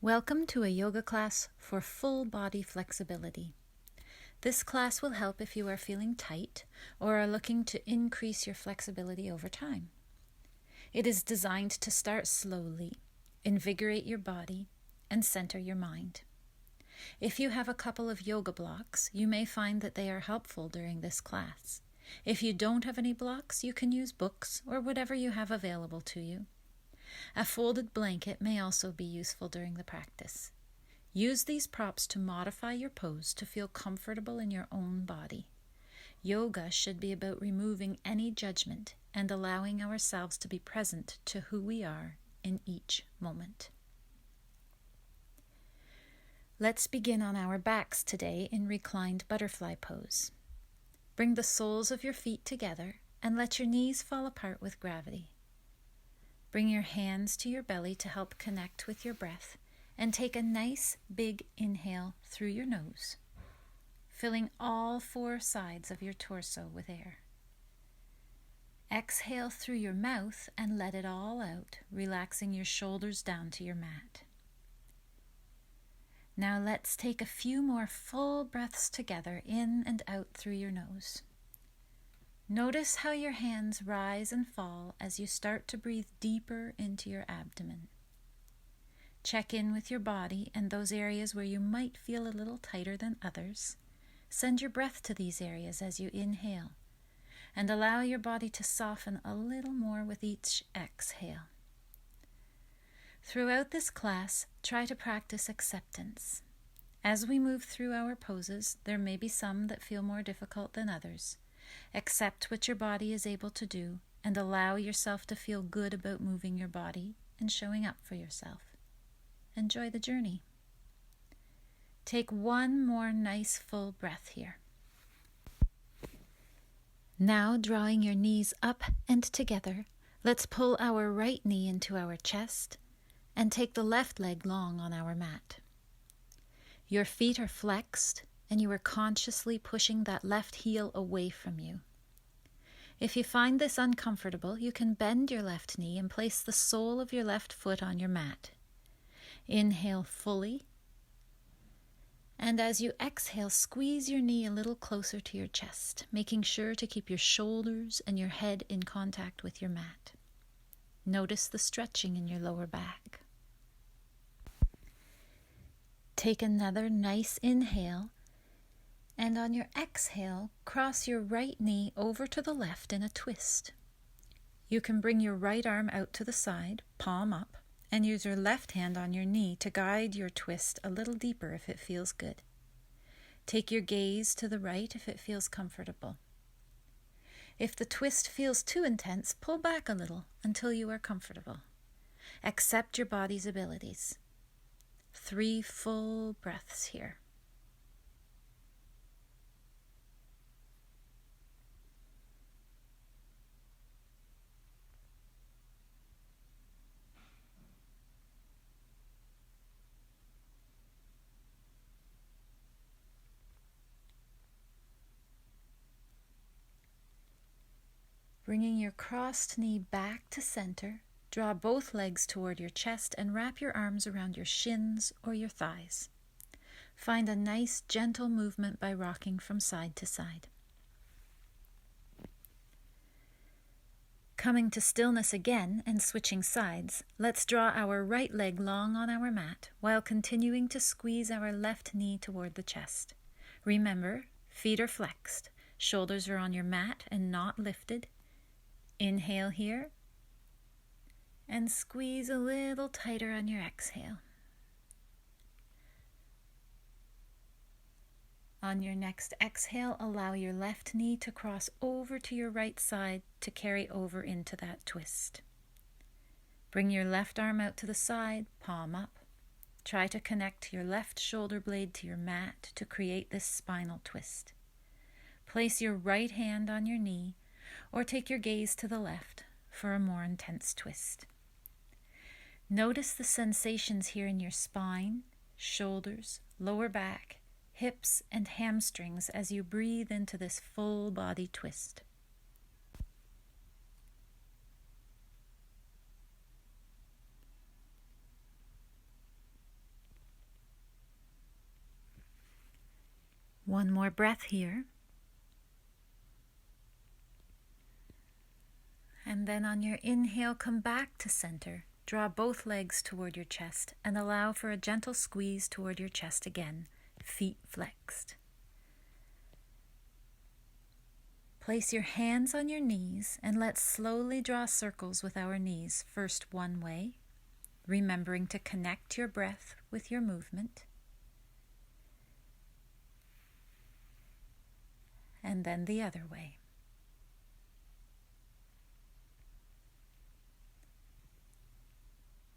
Welcome to a yoga class for full body flexibility. This class will help if you are feeling tight or are looking to increase your flexibility over time. It is designed to start slowly, invigorate your body, and center your mind. If you have a couple of yoga blocks, you may find that they are helpful during this class. If you don't have any blocks, you can use books or whatever you have available to you. A folded blanket may also be useful during the practice. Use these props to modify your pose to feel comfortable in your own body. Yoga should be about removing any judgment and allowing ourselves to be present to who we are in each moment. Let's begin on our backs today in reclined butterfly pose. Bring the soles of your feet together and let your knees fall apart with gravity. Bring your hands to your belly to help connect with your breath and take a nice big inhale through your nose, filling all four sides of your torso with air. Exhale through your mouth and let it all out, relaxing your shoulders down to your mat. Now let's take a few more full breaths together in and out through your nose. Notice how your hands rise and fall as you start to breathe deeper into your abdomen. Check in with your body and those areas where you might feel a little tighter than others. Send your breath to these areas as you inhale, and allow your body to soften a little more with each exhale. Throughout this class, try to practice acceptance. As we move through our poses, there may be some that feel more difficult than others. Accept what your body is able to do and allow yourself to feel good about moving your body and showing up for yourself. Enjoy the journey. Take one more nice full breath here. Now, drawing your knees up and together, let's pull our right knee into our chest and take the left leg long on our mat. Your feet are flexed and you are consciously pushing that left heel away from you. If you find this uncomfortable, you can bend your left knee and place the sole of your left foot on your mat. Inhale fully, and as you exhale, squeeze your knee a little closer to your chest, making sure to keep your shoulders and your head in contact with your mat. Notice the stretching in your lower back. Take another nice inhale, and on your exhale, cross your right knee over to the left in a twist. You can bring your right arm out to the side, palm up, and use your left hand on your knee to guide your twist a little deeper if it feels good. Take your gaze to the right if it feels comfortable. If the twist feels too intense, pull back a little until you are comfortable. Accept your body's abilities. 3 full breaths here. Bringing your crossed knee back to center, draw both legs toward your chest and wrap your arms around your shins or your thighs. Find a nice, gentle movement by rocking from side to side. Coming to stillness again and switching sides, let's draw our right leg long on our mat while continuing to squeeze our left knee toward the chest. Remember, feet are flexed, shoulders are on your mat and not lifted. Inhale here, and squeeze a little tighter on your exhale. On your next exhale, allow your left knee to cross over to your right side to carry over into that twist. Bring your left arm out to the side, palm up. Try to connect your left shoulder blade to your mat to create this spinal twist. Place your right hand on your knee or take your gaze to the left for a more intense twist. Notice the sensations here in your spine, shoulders, lower back, hips, and hamstrings as you breathe into this full body twist. One more breath here. And then on your inhale, come back to center. Draw both legs toward your chest and allow for a gentle squeeze toward your chest again, feet flexed. Place your hands on your knees and let's slowly draw circles with our knees, first one way, remembering to connect your breath with your movement. And then the other way.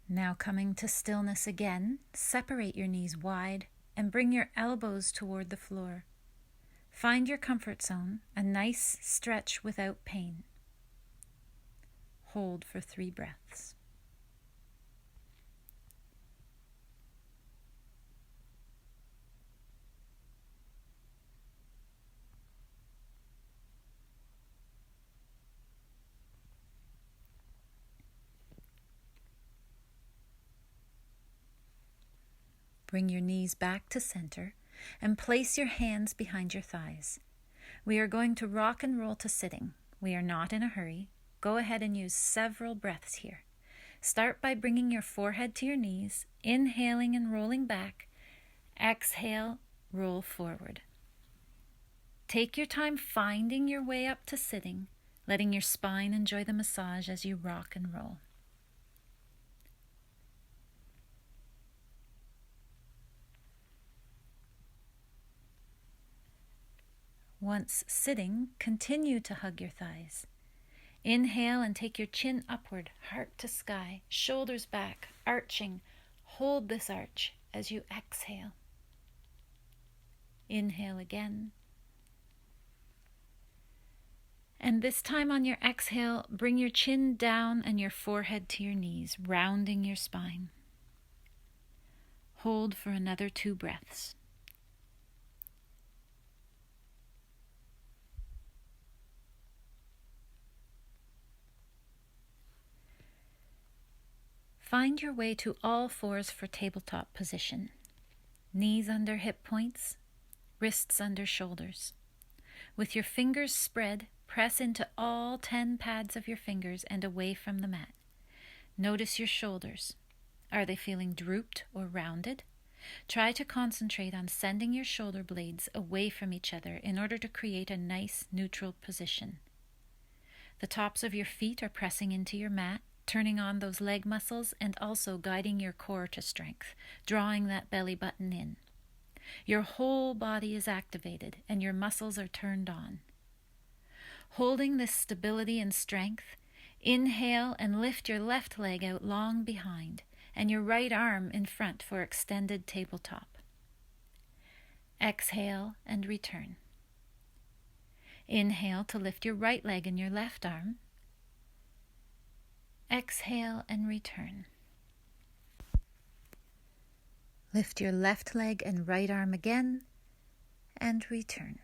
Now coming to stillness again, separate your knees wide and bring your elbows toward the floor. Find your comfort zone, a nice stretch without pain. Hold for 3 breaths. Bring your knees back to center and place your hands behind your thighs. We are going to rock and roll to sitting. We are not in a hurry. Go ahead and use several breaths here. Start by bringing your forehead to your knees, inhaling and rolling back. Exhale, roll forward. Take your time finding your way up to sitting, letting your spine enjoy the massage as you rock and roll. Once sitting, continue to hug your thighs. Inhale and take your chin upward, heart to sky, shoulders back, arching. Hold this arch as you exhale. Inhale again. And this time on your exhale, bring your chin down and your forehead to your knees, rounding your spine. Hold for another 2 breaths. Find your way to all fours for tabletop position. Knees under hip points, wrists under shoulders. With your fingers spread, press into all 10 pads of your fingers and away from the mat. Notice your shoulders. Are they feeling drooped or rounded? Try to concentrate on sending your shoulder blades away from each other in order to create a nice neutral position. The tops of your feet are pressing into your mat, turning on those leg muscles and also guiding your core to strength, drawing that belly button in. Your whole body is activated and your muscles are turned on. Holding this stability and strength, inhale and lift your left leg out long behind and your right arm in front for extended tabletop. Exhale and return. Inhale to lift your right leg and your left arm. Exhale and return. Lift your left leg and right arm again and return.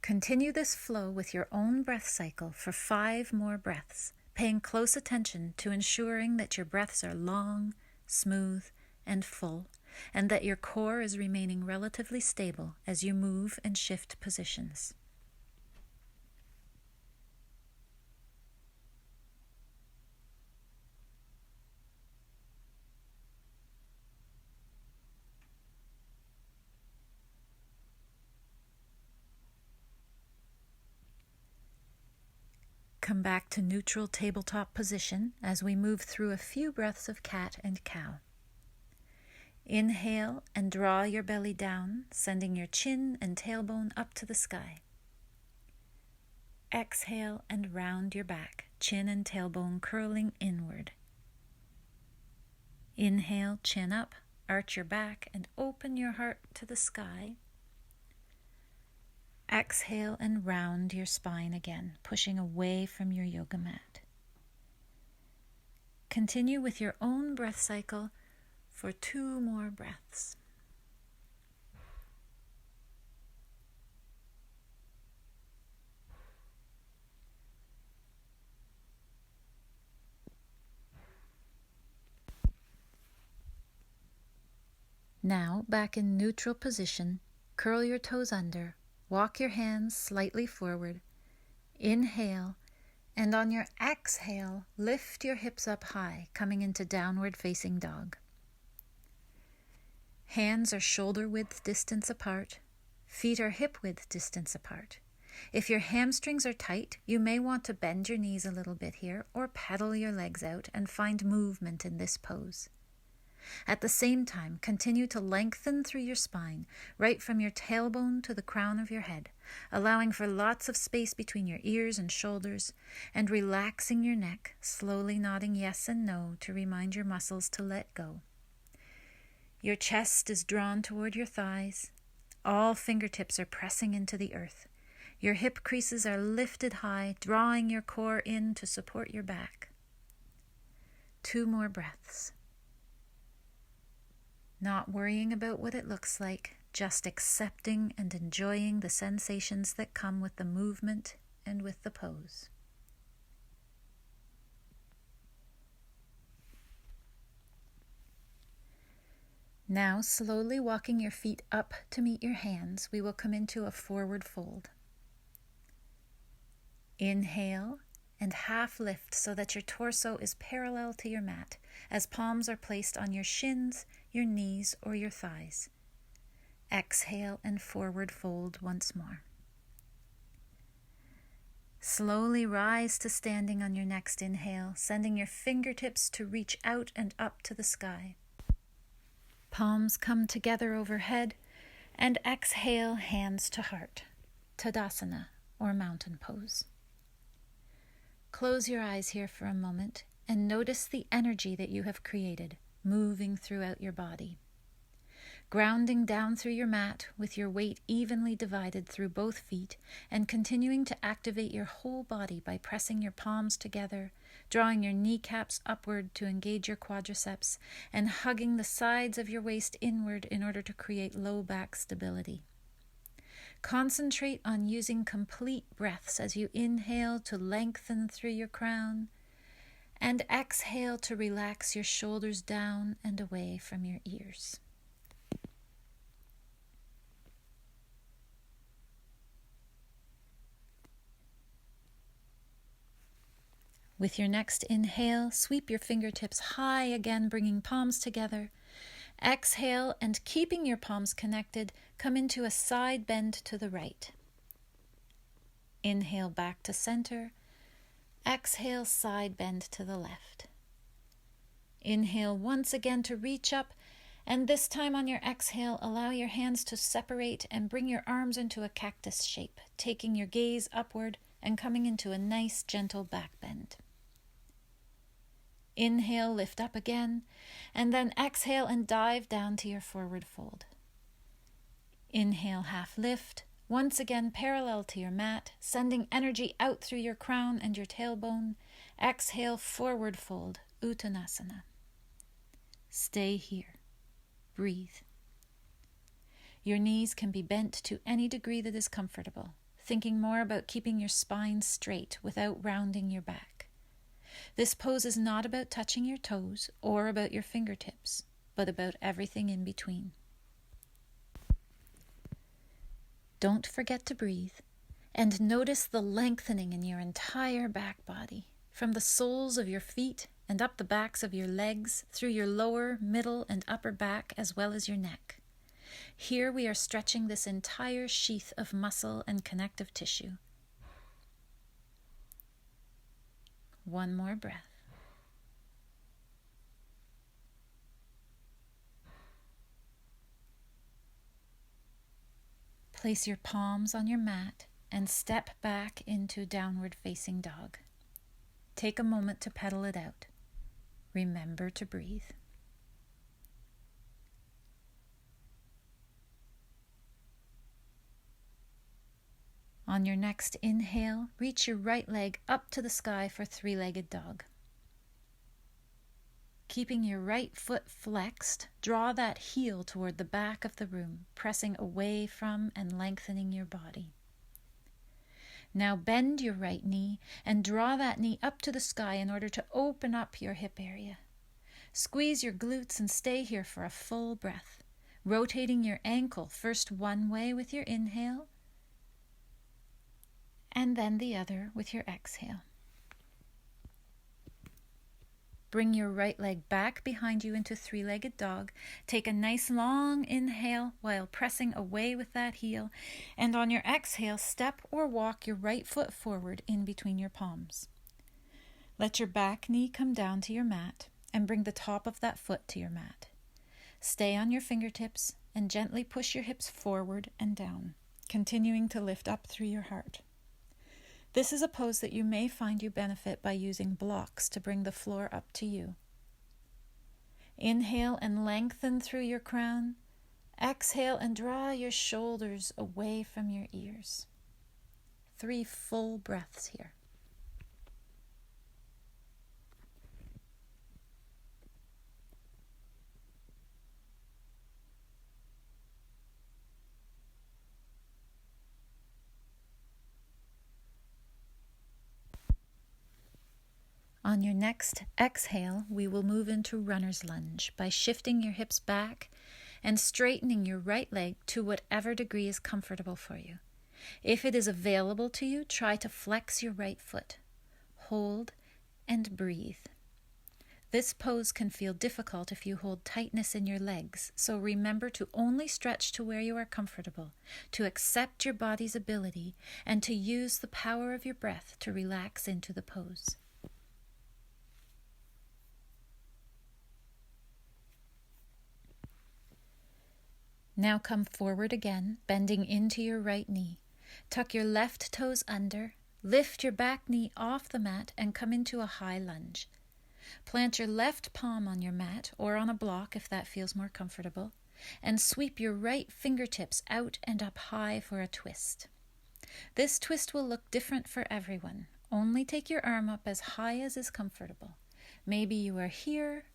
Continue this flow with your own breath cycle for 5 more breaths, paying close attention to ensuring that your breaths are long, smooth, and full, and that your core is remaining relatively stable as you move and shift positions. Come back to neutral tabletop position as we move through a few breaths of cat and cow. Inhale and draw your belly down, sending your chin and tailbone up to the sky. Exhale and round your back, chin and tailbone curling inward. Inhale, chin up, arch your back and open your heart to the sky. Exhale and round your spine again, pushing away from your yoga mat. Continue with your own breath cycle for 2 more breaths. Now, back in neutral position, Curl your toes under, walk your hands slightly forward, inhale, and on your exhale, lift your hips up high, coming into downward facing dog. Hands are shoulder width distance apart, feet are hip width distance apart. If your hamstrings are tight, you may want to bend your knees a little bit here or pedal your legs out and find movement in this pose. At the same time, continue to lengthen through your spine, right from your tailbone to the crown of your head, allowing for lots of space between your ears and shoulders, and relaxing your neck, slowly nodding yes and no to remind your muscles to let go. Your chest is drawn toward your thighs. All fingertips are pressing into the earth. Your hip creases are lifted high, drawing your core in to support your back. 2 more breaths. Not worrying about what it looks like, just accepting and enjoying the sensations that come with the movement and with the pose. Now, slowly walking your feet up to meet your hands, we will come into a forward fold. Inhale and half lift so that your torso is parallel to your mat, as palms are placed on your shins, your knees, or your thighs. Exhale and forward fold once more. Slowly rise to standing on your next inhale, sending your fingertips to reach out and up to the sky. Palms come together overhead, and exhale, hands to heart, Tadasana, or mountain pose. Close your eyes here for a moment and notice the energy that you have created, moving throughout your body. Grounding down through your mat with your weight evenly divided through both feet, and continuing to activate your whole body by pressing your palms together, drawing your kneecaps upward to engage your quadriceps, and hugging the sides of your waist inward in order to create low back stability. Concentrate on using complete breaths as you inhale to lengthen through your crown, and exhale to relax your shoulders down and away from your ears. With your next inhale, sweep your fingertips high again, bringing palms together. Exhale, and keeping your palms connected, come into a side bend to the right. Inhale back to center. Exhale, side bend to the left. Inhale once again to reach up, and this time on your exhale, allow your hands to separate and bring your arms into a cactus shape, taking your gaze upward and coming into a nice, gentle back bend. Inhale, lift up again, and then exhale and dive down to your forward fold. Inhale, half lift, once again parallel to your mat, sending energy out through your crown and your tailbone. Exhale, forward fold, Uttanasana. Stay here. Breathe. Your knees can be bent to any degree that is comfortable, thinking more about keeping your spine straight without rounding your back. This pose is not about touching your toes or about your fingertips, but about everything in between. Don't forget to breathe, and notice the lengthening in your entire back body, from the soles of your feet and up the backs of your legs, through your lower, middle, and upper back, as well as your neck. Here we are stretching this entire sheath of muscle and connective tissue. One more breath. Place your palms on your mat and step back into downward facing dog. Take a moment to pedal it out. Remember to breathe. On your next inhale, reach your right leg up to the sky for three-legged dog. Keeping your right foot flexed, draw that heel toward the back of the room, pressing away from and lengthening your body. Now bend your right knee and draw that knee up to the sky in order to open up your hip area. Squeeze your glutes and stay here for a full breath. rotating your ankle first one way with your inhale and then the other with your exhale. Bring your right leg back behind you into three-legged dog. Take a nice long inhale while pressing away with that heel. And on your exhale, step or walk your right foot forward in between your palms. Let your back knee come down to your mat and bring the top of that foot to your mat. Stay on your fingertips and gently push your hips forward and down, continuing to lift up through your heart. This is a pose that you may find you benefit by using blocks to bring the floor up to you. Inhale and lengthen through your crown. Exhale and draw your shoulders away from your ears. 3 full breaths here. On your next exhale, we will move into runner's lunge by shifting your hips back and straightening your right leg to whatever degree is comfortable for you. If it is available to you, try to flex your right foot. Hold and breathe. This pose can feel difficult if you hold tightness in your legs, so remember to only stretch to where you are comfortable, to accept your body's ability, and to use the power of your breath to relax into the pose. Now come forward again, bending into your right knee. Tuck your left toes under, lift your back knee off the mat, and come into a high lunge. Plant your left palm on your mat or on a block if that feels more comfortable, and sweep your right fingertips out and up high for a twist. This twist will look different for everyone. Only take your arm up as high as is comfortable. Maybe you are here,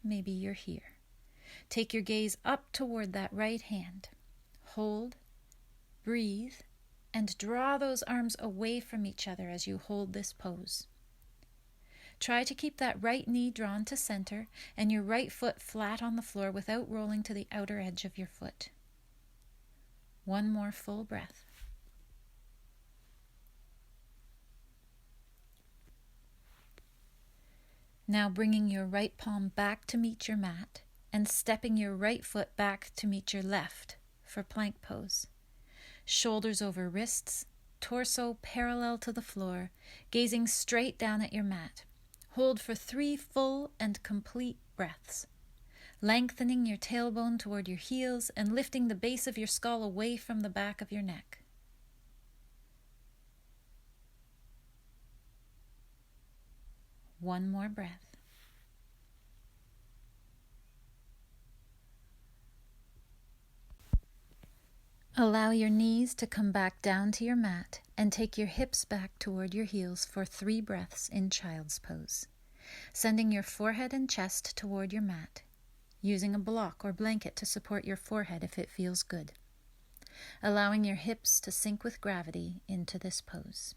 maybe you're here. Take your gaze up toward that right hand. Hold, breathe, and draw those arms away from each other as you hold this pose. Try to keep that right knee drawn to center and your right foot flat on the floor without rolling to the outer edge of your foot. One more full breath. Now bringing your right palm back to meet your mat and stepping your right foot back to meet your left for plank pose. Shoulders over wrists, torso parallel to the floor, gazing straight down at your mat. Hold for 3 full and complete breaths, lengthening your tailbone toward your heels and lifting the base of your skull away from the back of your neck. One more breath. Allow your knees to come back down to your mat and take your hips back toward your heels for 3 breaths in child's pose, sending your forehead and chest toward your mat, using a block or blanket to support your forehead if it feels good, allowing your hips to sink with gravity into this pose.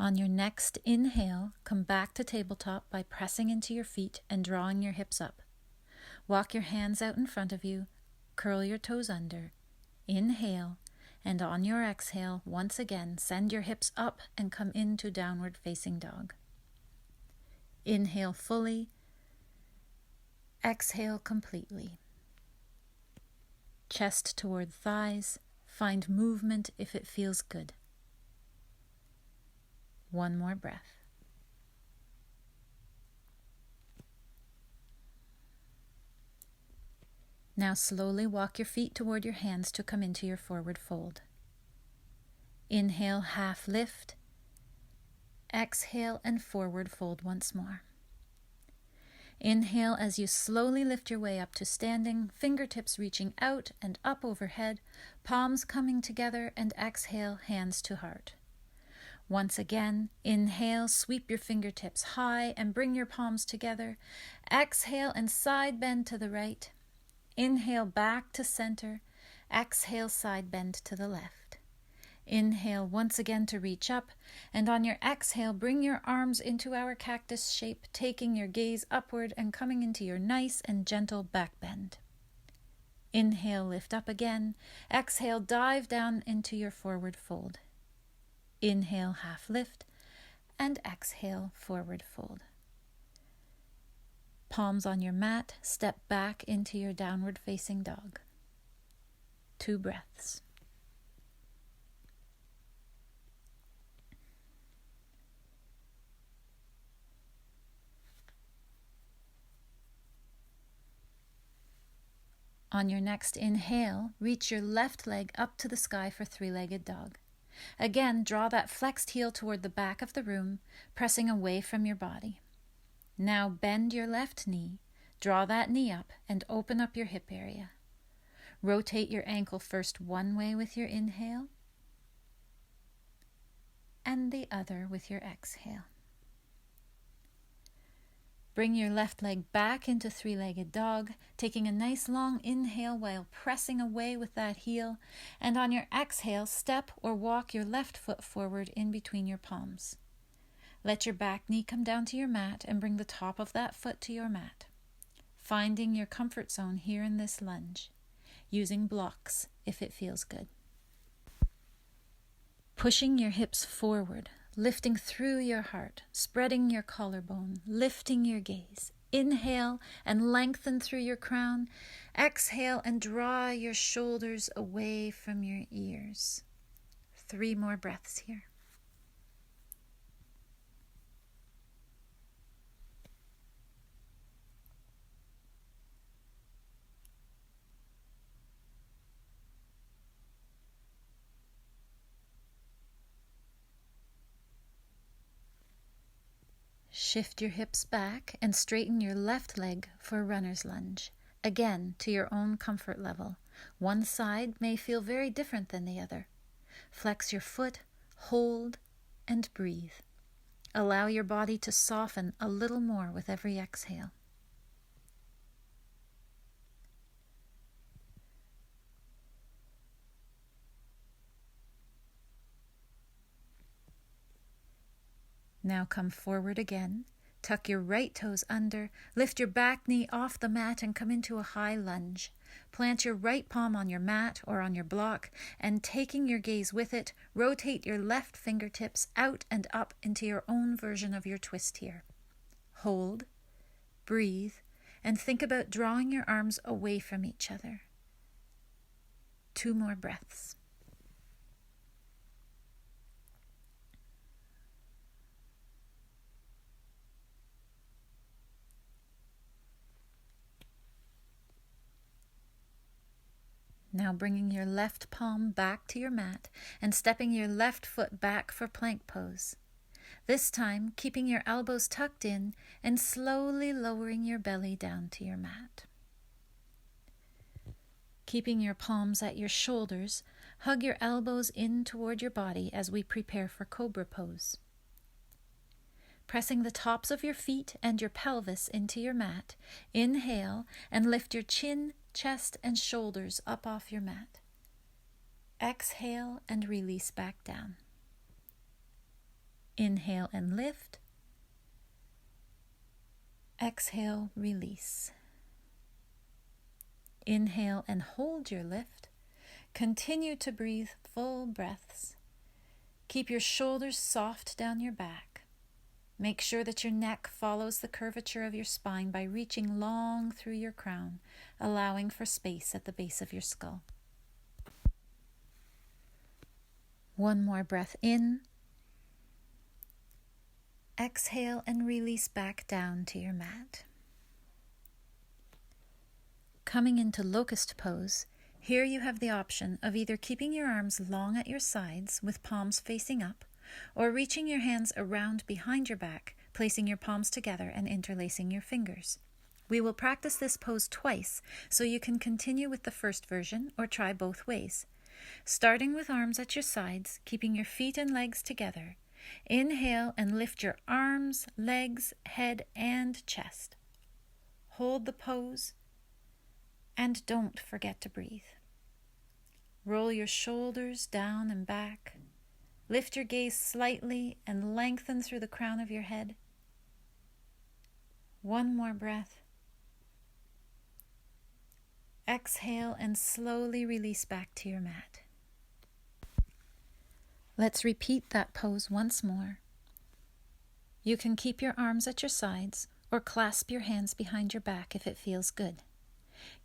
On your next inhale, come back to tabletop by pressing into your feet and drawing your hips up. Walk your hands out in front of you, curl your toes under, inhale, and on your exhale, once again, send your hips up and come into downward facing dog. Inhale fully, exhale completely. Chest toward thighs, find movement if it feels good. One more breath. Now slowly walk your feet toward your hands to come into your forward fold. Inhale, half lift. Exhale and forward fold once more. Inhale as you slowly lift your way up to standing, fingertips reaching out and up overhead, palms coming together, and exhale, hands to heart. Once again, inhale, sweep your fingertips high and bring your palms together. Exhale and side bend to the right. Inhale back to center. Exhale, side bend to the left. Inhale once again to reach up, and on your exhale, bring your arms into our cactus shape, taking your gaze upward and coming into your nice and gentle back bend. Inhale, lift up again. Exhale, dive down into your forward fold. Inhale, half lift, and exhale, forward fold. Palms on your mat, step back into your downward facing dog. 2 breaths. On your next inhale, reach your left leg up to the sky for 3-legged dog. Again, draw that flexed heel toward the back of the room, pressing away from your body. Now bend your left knee, draw that knee up, and open up your hip area. Rotate your ankle first one way with your inhale, and the other with your exhale. Bring your left leg back into 3-legged dog, taking a nice long inhale while pressing away with that heel, and on your exhale, step or walk your left foot forward in between your palms. Let your back knee come down to your mat and bring the top of that foot to your mat, finding your comfort zone here in this lunge, using blocks if it feels good. Pushing your hips forward, lifting through your heart, spreading your collarbone, lifting your gaze. Inhale and lengthen through your crown. Exhale and draw your shoulders away from your ears. 3 more breaths here. Shift your hips back and straighten your left leg for a runner's lunge. Again, to your own comfort level. One side may feel very different than the other. Flex your foot, hold, and breathe. Allow your body to soften a little more with every exhale. Now come forward again. Tuck your right toes under, lift your back knee off the mat and come into a high lunge. Plant your right palm on your mat or on your block, and taking your gaze with it, rotate your left fingertips out and up into your own version of your twist here. Hold, breathe, and think about drawing your arms away from each other. 2 more breaths. Now bringing your left palm back to your mat and stepping your left foot back for plank pose. This time, keeping your elbows tucked in and slowly lowering your belly down to your mat. Keeping your palms at your shoulders, hug your elbows in toward your body as we prepare for cobra pose. Pressing the tops of your feet and your pelvis into your mat, inhale and lift your chin, chest, and shoulders up off your mat. Exhale and release back down. Inhale and lift. Exhale, release. Inhale and hold your lift. Continue to breathe full breaths. Keep your shoulders soft down your back. Make sure that your neck follows the curvature of your spine by reaching long through your crown, allowing for space at the base of your skull. 1 more breath in. Exhale and release back down to your mat. Coming into locust pose, here you have the option of either keeping your arms long at your sides with palms facing up, or reaching your hands around behind your back, placing your palms together and interlacing your fingers. We will practice this pose twice, so you can continue with the first version or try both ways. Starting with arms at your sides, keeping your feet and legs together. Inhale and lift your arms, legs, head, and chest. Hold the pose, and don't forget to breathe. Roll your shoulders down and back. Lift your gaze slightly and lengthen through the crown of your head. One more breath. Exhale and slowly release back to your mat. Let's repeat that pose once more. You can keep your arms at your sides or clasp your hands behind your back if it feels good.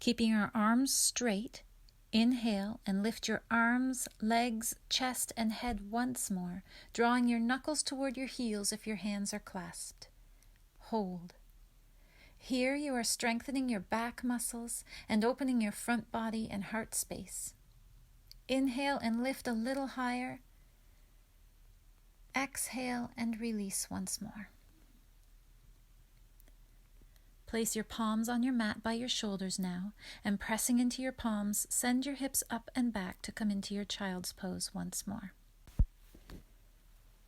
Keeping your arms straight, inhale and lift your arms, legs, chest, and head once more, drawing your knuckles toward your heels if your hands are clasped. Hold. Here you are strengthening your back muscles and opening your front body and heart space. Inhale and lift a little higher. Exhale and release once more. Place your palms on your mat by your shoulders now, and pressing into your palms, send your hips up and back to come into your child's pose once more.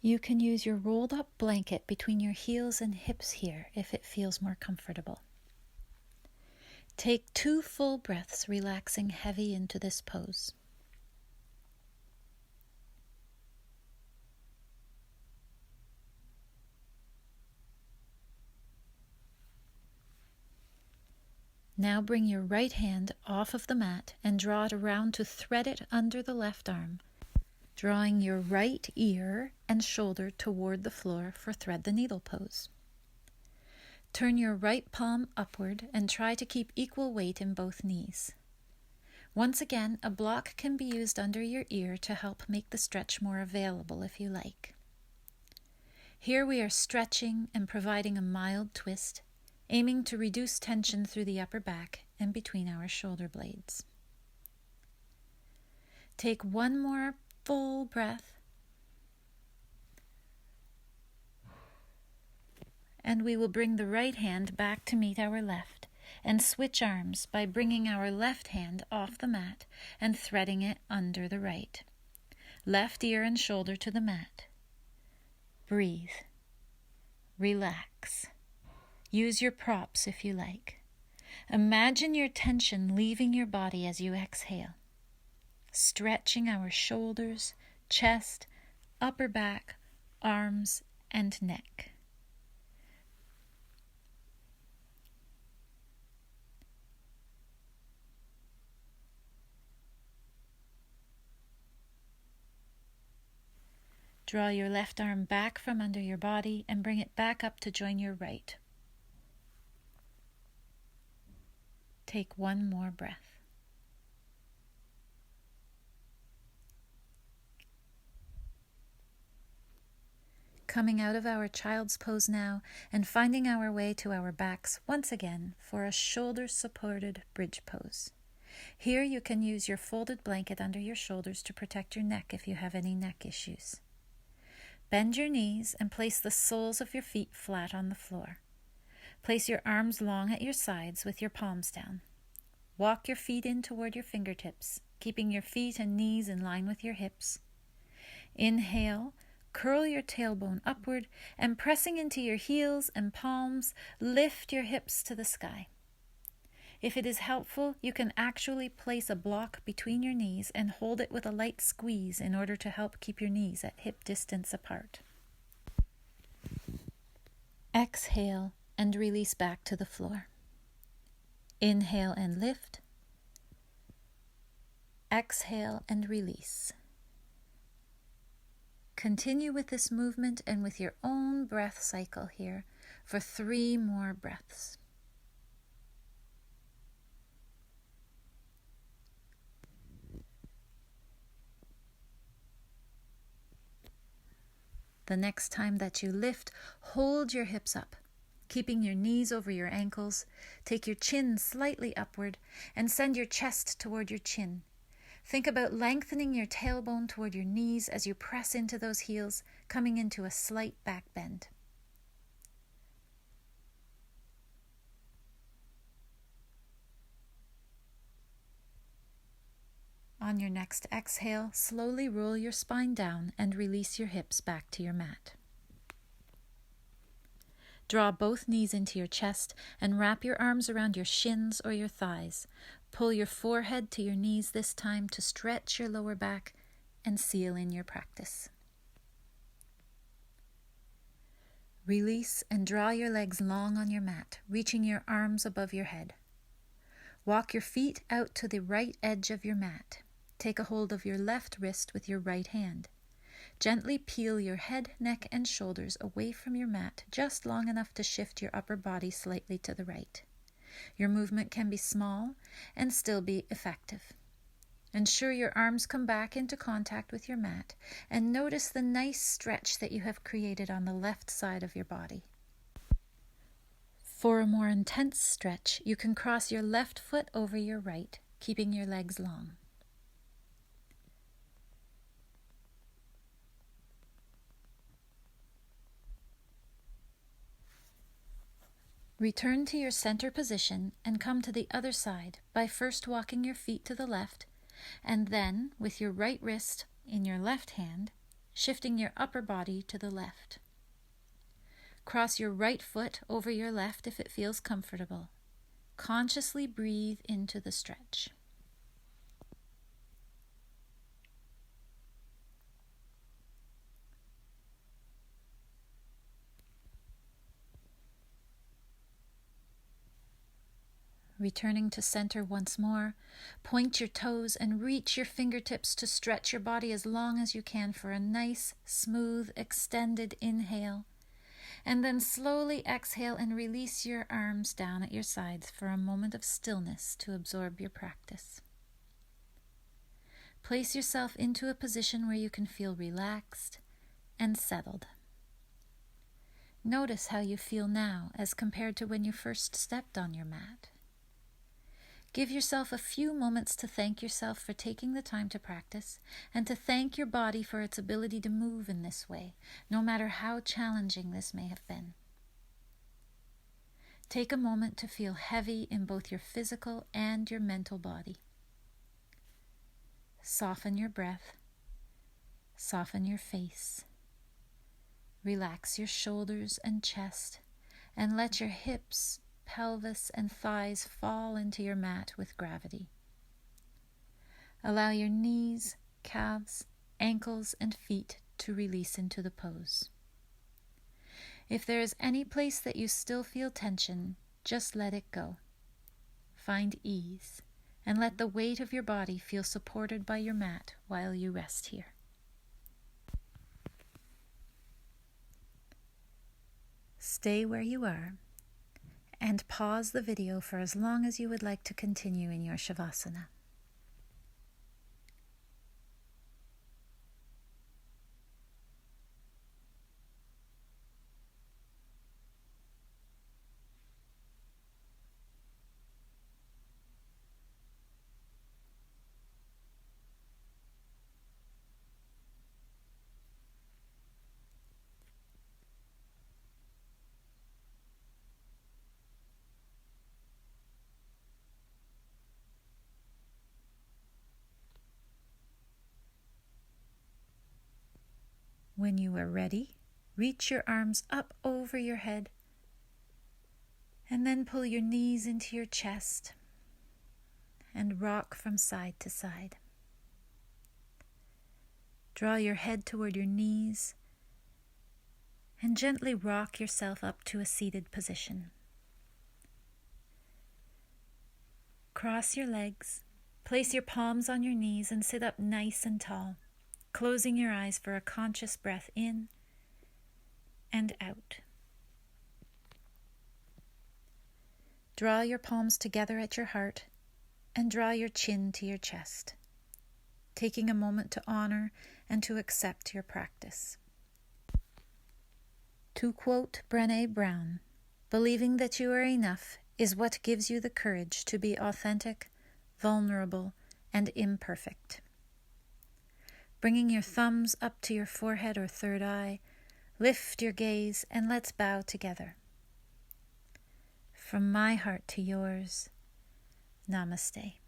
You can use your rolled up blanket between your heels and hips here if it feels more comfortable. Take 2 full breaths, relaxing heavy into this pose. Now bring your right hand off of the mat and draw it around to thread it under the left arm, drawing your right ear and shoulder toward the floor for thread the needle pose. Turn your right palm upward and try to keep equal weight in both knees. Once again, a block can be used under your ear to help make the stretch more available if you like. Here we are stretching and providing a mild twist, aiming to reduce tension through the upper back and between our shoulder blades. Take one more full breath, and we will bring the right hand back to meet our left and switch arms by bringing our left hand off the mat and threading it under the right. Left ear and shoulder to the mat. Breathe. Relax. Use your props if you like. Imagine your tension leaving your body as you exhale, stretching our shoulders, chest, upper back, arms, and neck. Draw your left arm back from under your body and bring it back up to join your right. Take one more breath. Coming out of our child's pose now and finding our way to our backs once again for a shoulder-supported bridge pose. Here you can use your folded blanket under your shoulders to protect your neck if you have any neck issues. Bend your knees and place the soles of your feet flat on the floor. Place your arms long at your sides with your palms down. Walk your feet in toward your fingertips, keeping your feet and knees in line with your hips. Inhale, curl your tailbone upward, and pressing into your heels and palms, lift your hips to the sky. If it is helpful, you can actually place a block between your knees and hold it with a light squeeze in order to help keep your knees at hip distance apart. Exhale and release back to the floor. Inhale and lift. Exhale and release. Continue with this movement and with your own breath cycle here for 3 more breaths. The next time that you lift, hold your hips up, keeping your knees over your ankles. Take your chin slightly upward and send your chest toward your chin. Think about lengthening your tailbone toward your knees as you press into those heels, coming into a slight back bend. On your next exhale, slowly roll your spine down and release your hips back to your mat. Draw both knees into your chest and wrap your arms around your shins or your thighs. Pull your forehead to your knees this time to stretch your lower back and seal in your practice. Release and draw your legs long on your mat, reaching your arms above your head. Walk your feet out to the right edge of your mat. Take a hold of your left wrist with your right hand. Gently peel your head, neck, and shoulders away from your mat, just long enough to shift your upper body slightly to the right. Your movement can be small and still be effective. Ensure your arms come back into contact with your mat, and notice the nice stretch that you have created on the left side of your body. For a more intense stretch, you can cross your left foot over your right, keeping your legs long. Return to your center position and come to the other side by first walking your feet to the left, and then, with your right wrist in your left hand, shifting your upper body to the left. Cross your right foot over your left if it feels comfortable. Consciously breathe into the stretch. Returning to center once more, point your toes and reach your fingertips to stretch your body as long as you can for a nice, smooth, extended inhale. And then slowly exhale and release your arms down at your sides for a moment of stillness to absorb your practice. Place yourself into a position where you can feel relaxed and settled. Notice how you feel now as compared to when you first stepped on your mat. Give yourself a few moments to thank yourself for taking the time to practice, and to thank your body for its ability to move in this way, no matter how challenging this may have been. Take a moment to feel heavy in both your physical and your mental body. Soften your breath. Soften your face. Relax your shoulders and chest, and let your hips, pelvis, and thighs fall into your mat with gravity. Allow your knees, calves, ankles, and feet to release into the pose. If there is any place that you still feel tension, just let it go. Find ease, and let the weight of your body feel supported by your mat while you rest here. Stay where you are, and pause the video for as long as you would like to continue in your Shavasana. When you are ready, reach your arms up over your head, and then pull your knees into your chest and rock from side to side. Draw your head toward your knees and gently rock yourself up to a seated position. Cross your legs, place your palms on your knees, and sit up nice and tall, closing your eyes for a conscious breath in and out. Draw your palms together at your heart and draw your chin to your chest, taking a moment to honor and to accept your practice. To quote Brené Brown, "Believing that you are enough is what gives you the courage to be authentic, vulnerable, and imperfect." Bringing your thumbs up to your forehead or third eye, lift your gaze and let's bow together. From my heart to yours, Namaste.